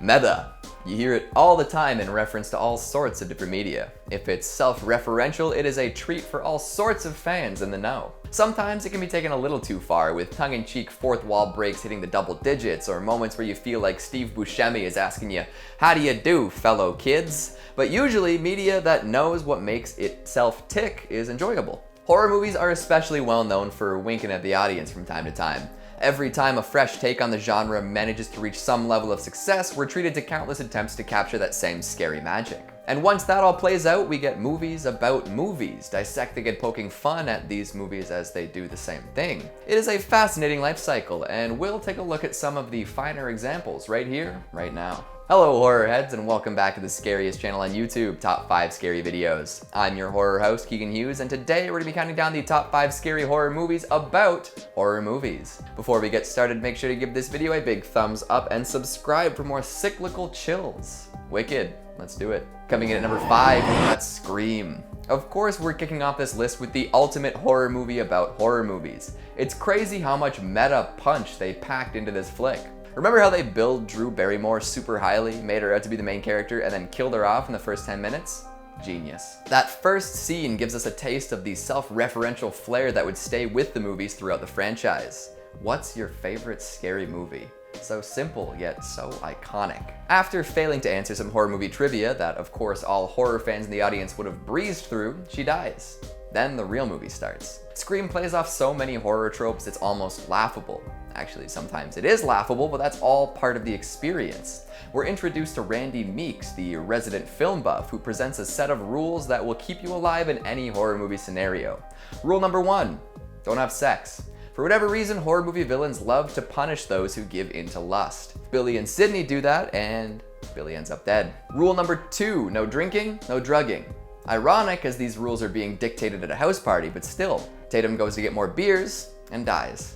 Meta. You hear it all the time in reference to all sorts of different media. If it's self-referential, it is a treat for all sorts of fans in the know. Sometimes it can be taken a little too far, with tongue-in-cheek fourth wall breaks hitting the double digits, or moments where you feel like Steve Buscemi is asking you, "How do you do, fellow kids?" But usually, media that knows what makes itself tick is enjoyable. Horror movies are especially well known for winking at the audience from time to time. Every time a fresh take on the genre manages to reach some level of success, we're treated to countless attempts to capture that same scary magic. And once that all plays out, we get movies about movies, dissecting and poking fun at these movies as they do the same thing. It is a fascinating life cycle, and we'll take a look at some of the finer examples right here, right now. Hello horror heads, and welcome back to the scariest channel on YouTube, Top 5 Scary Videos. I'm your horror host, Keegan Hughes, and today we're going to be counting down the top 5 scary horror movies about horror movies. Before we get started, make sure to give this video a big thumbs up and subscribe for more cyclical chills. Wicked, let's do it. Coming in at number 5, we've got Scream. Of course, we're kicking off this list with the ultimate horror movie about horror movies. It's crazy how much meta punch they packed into this flick. Remember how they billed Drew Barrymore super highly, made her out to be the main character, and then killed her off in the first 10 minutes? Genius. That first scene gives us a taste of the self-referential flair that would stay with the movies throughout the franchise. What's your favorite scary movie? So simple, yet so iconic. After failing to answer some horror movie trivia that, of course, all horror fans in the audience would have breezed through, she dies. Then the real movie starts. Scream plays off so many horror tropes it's almost laughable. Actually, sometimes it is laughable, but that's all part of the experience. We're introduced to Randy Meeks, the resident film buff, who presents a set of rules that will keep you alive in any horror movie scenario. Rule number 1, don't have sex. For whatever reason, horror movie villains love to punish those who give in to lust. Billy and Sydney do that, and Billy ends up dead. Rule number 2, no drinking, no drugging. Ironic, as these rules are being dictated at a house party, but still, Tatum goes to get more beers and dies.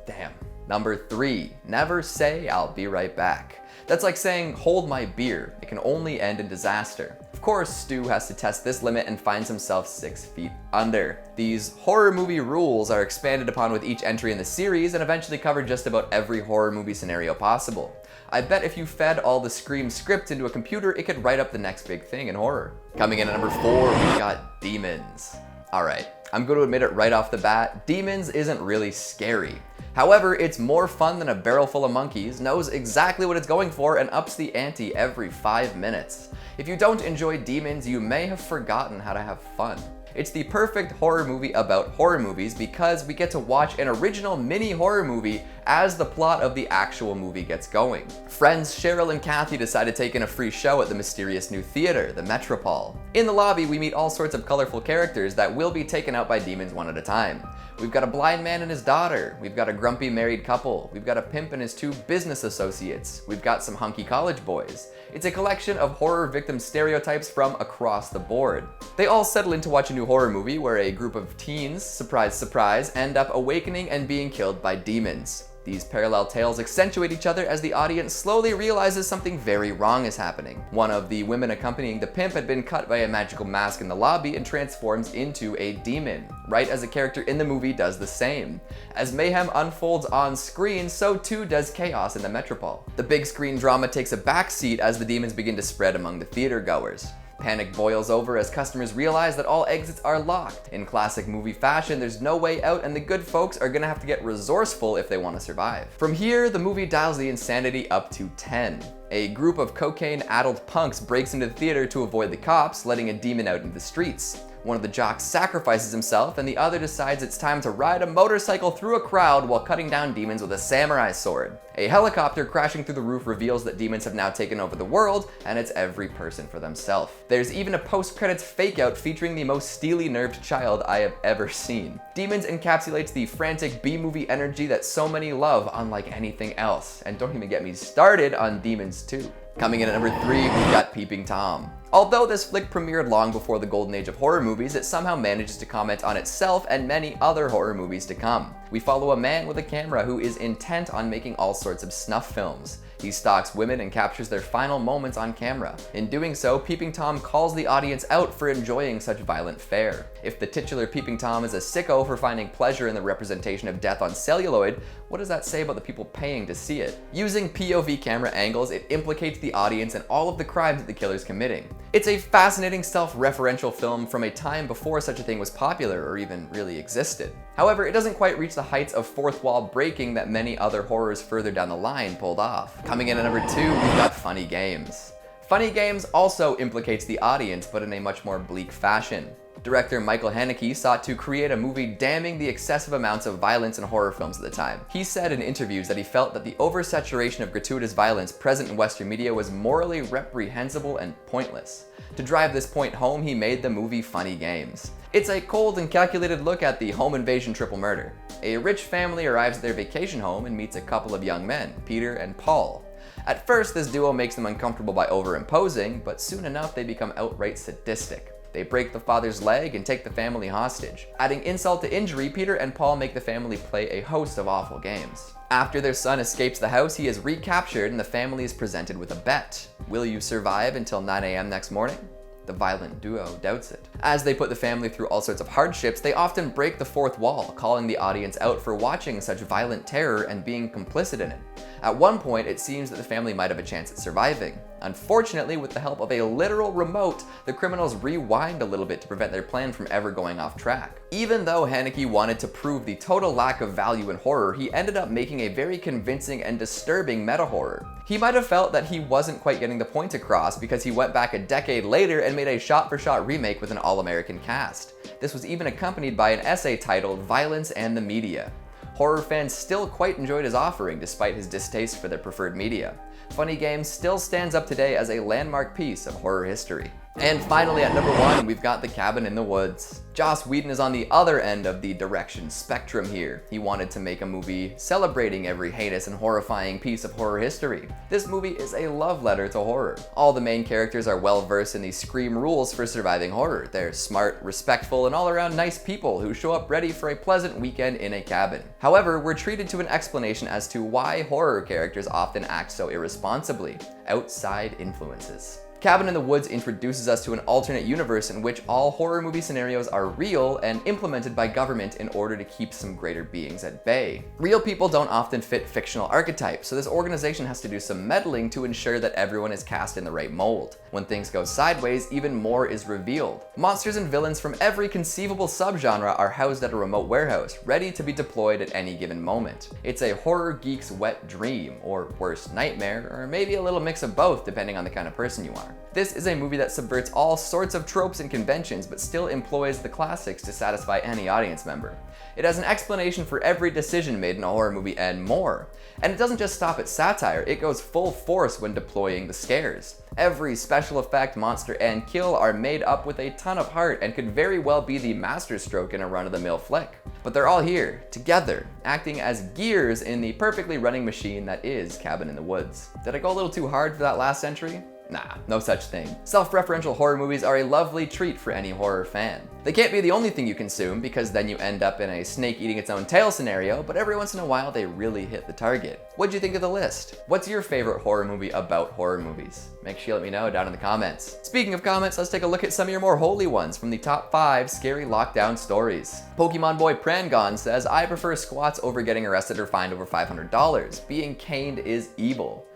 Damn. Number 3, never say "I'll be right back." That's like saying "hold my beer." It can only end in disaster. Of course, Stu has to test this limit and finds himself 6 feet under. These horror movie rules are expanded upon with each entry in the series and eventually cover just about every horror movie scenario possible. I bet if you fed all the Scream script into a computer, it could write up the next big thing in horror. Coming in at number 4, we've got Demons. Alright, I'm going to admit it right off the bat, Demons isn't really scary. However, it's more fun than a barrel full of monkeys, knows exactly what it's going for, and ups the ante every 5 minutes. If you don't enjoy Demons, you may have forgotten how to have fun. It's the perfect horror movie about horror movies because we get to watch an original mini horror movie as the plot of the actual movie gets going. Friends Cheryl and Kathy decide to take in a free show at the mysterious new theater, the Metropole. In the lobby, we meet all sorts of colorful characters that will be taken out by demons one at a time. We've got a blind man and his daughter, we've got a grumpy married couple, we've got a pimp and his 2 business associates, we've got some hunky college boys. It's a collection of horror victim stereotypes from across the board. They all settle in to watch a new horror movie where a group of teens, surprise surprise, end up awakening and being killed by demons. These parallel tales accentuate each other as the audience slowly realizes something very wrong is happening. One of the women accompanying the pimp had been cut by a magical mask in the lobby and transforms into a demon, right as a character in the movie does the same. As mayhem unfolds on screen, so too does chaos in the Metropole. The big screen drama takes a backseat as the demons begin to spread among the theater goers. Panic boils over as customers realize that all exits are locked. In classic movie fashion, there's no way out and the good folks are gonna have to get resourceful if they want to survive. From here, the movie dials the insanity up to 10. A group of cocaine-addled punks breaks into the theater to avoid the cops, letting a demon out into the streets. One of the jocks sacrifices himself and the other decides it's time to ride a motorcycle through a crowd while cutting down demons with a samurai sword. A helicopter crashing through the roof reveals that demons have now taken over the world and it's every person for themselves. There's even a post-credits fake-out featuring the most steely-nerved child I have ever seen. Demons encapsulates the frantic B-movie energy that so many love unlike anything else. And don't even get me started on Demons 2. Coming in at number 3, we've got Peeping Tom. Although this flick premiered long before the golden age of horror movies, it somehow manages to comment on itself and many other horror movies to come. We follow a man with a camera who is intent on making all sorts of snuff films. He stalks women and captures their final moments on camera. In doing so, Peeping Tom calls the audience out for enjoying such violent fare. If the titular Peeping Tom is a sicko for finding pleasure in the representation of death on celluloid, what does that say about the people paying to see it? Using POV camera angles, it implicates the audience in all of the crimes that the killer's committing. It's a fascinating self-referential film from a time before such a thing was popular or even really existed. However, it doesn't quite reach the heights of fourth wall breaking that many other horrors further down the line pulled off. Coming in at number 2, we've got Funny Games. Funny Games also implicates the audience, but in a much more bleak fashion. Director Michael Haneke sought to create a movie damning the excessive amounts of violence in horror films at the time. He said in interviews that he felt that the oversaturation of gratuitous violence present in Western media was morally reprehensible and pointless. To drive this point home, he made the movie Funny Games. It's a cold and calculated look at the home invasion triple murder. A rich family arrives at their vacation home and meets a couple of young men, Peter and Paul. At first, this duo makes them uncomfortable by overimposing, but soon enough they become outright sadistic. They break the father's leg and take the family hostage. Adding insult to injury, Peter and Paul make the family play a host of awful games. After their son escapes the house, he is recaptured and the family is presented with a bet. Will you survive until 9 a.m. next morning? The violent duo doubts it. As they put the family through all sorts of hardships, they often break the fourth wall, calling the audience out for watching such violent terror and being complicit in it. At one point, it seems that the family might have a chance at surviving. Unfortunately, with the help of a literal remote, the criminals rewind a little bit to prevent their plan from ever going off track. Even though Haneke wanted to prove the total lack of value in horror, he ended up making a very convincing and disturbing meta-horror. He might have felt that he wasn't quite getting the point across because he went back a decade later and made a shot-for-shot remake with an all-American cast. This was even accompanied by an essay titled Violence and the Media. Horror fans still quite enjoyed his offering despite his distaste for their preferred media. Funny Games still stands up today as a landmark piece of horror history. And finally at number 1, we've got The Cabin in the Woods. Joss Whedon is on the other end of the direction spectrum here. He wanted to make a movie celebrating every heinous and horrifying piece of horror history. This movie is a love letter to horror. All the main characters are well versed in the Scream rules for surviving horror. They're smart, respectful, and all around nice people who show up ready for a pleasant weekend in a cabin. However, we're treated to an explanation as to why horror characters often act so irresponsibly. Outside influences. Cabin in the Woods introduces us to an alternate universe in which all horror movie scenarios are real and implemented by government in order to keep some greater beings at bay. Real people don't often fit fictional archetypes, so this organization has to do some meddling to ensure that everyone is cast in the right mold. When things go sideways, even more is revealed. Monsters and villains from every conceivable subgenre are housed at a remote warehouse, ready to be deployed at any given moment. It's a horror geek's wet dream, or worst nightmare, or maybe a little mix of both depending on the kind of person you are. This is a movie that subverts all sorts of tropes and conventions, but still employs the classics to satisfy any audience member. It has an explanation for every decision made in a horror movie and more. And it doesn't just stop at satire, it goes full force when deploying the scares. Every special effect, monster, and kill are made up with a ton of heart and could very well be the masterstroke in a run-of-the-mill flick. But they're all here, together, acting as gears in the perfectly running machine that is Cabin in the Woods. Did I go a little too hard for that last entry? Nah, no such thing. Self-referential horror movies are a lovely treat for any horror fan. They can't be the only thing you consume, because then you end up in a snake eating its own tail scenario, but every once in a while they really hit the target. What'd you think of the list? What's your favorite horror movie about horror movies? Make sure you let me know down in the comments. Speaking of comments, let's take a look at some of your more holy ones from the top 5 scary lockdown stories. Pokemon Boy Prangon says, I prefer squats over getting arrested or fined over $500. Being caned is evil.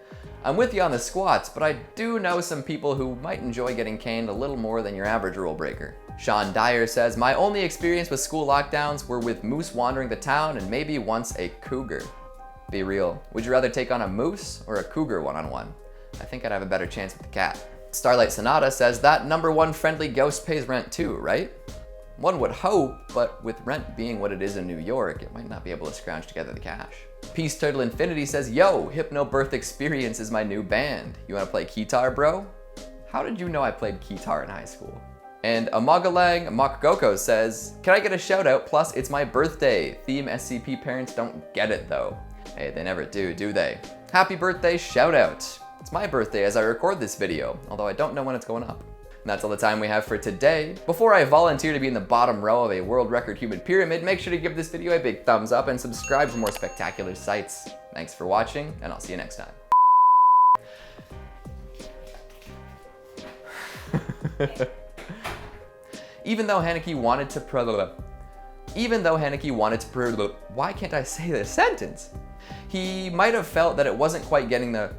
I'm with you on the squats, but I do know some people who might enjoy getting caned a little more than your average rule breaker. Sean Dyer says, my only experience with school lockdowns were with moose wandering the town and maybe once a cougar. Be real, would you rather take on a moose or a cougar one-on-one? I think I'd have a better chance with the cat. Starlight Sonata says, that number 1 friendly ghost pays rent too, right? One would hope, but with rent being what it is in New York, it might not be able to scrounge together the cash. Peace Turtle Infinity says, yo, Hypnobirth Experience is my new band. You wanna play guitar, bro? How did you know I played guitar in high school? And Amagalang Makgoko says, can I get a shout out? Plus, it's my birthday. Theme SCP parents don't get it though. Hey, they never do they? Happy birthday, shout out. It's my birthday as I record this video, although I don't know when it's going up. And that's all the time we have for today. Before I volunteer to be in the bottom row of a world record human pyramid, make sure to give this video a big thumbs up and subscribe for more spectacular sights. Thanks for watching, and I'll see you next time. Even though Haneke wanted to why can't I say this sentence? He might have felt that it wasn't quite getting the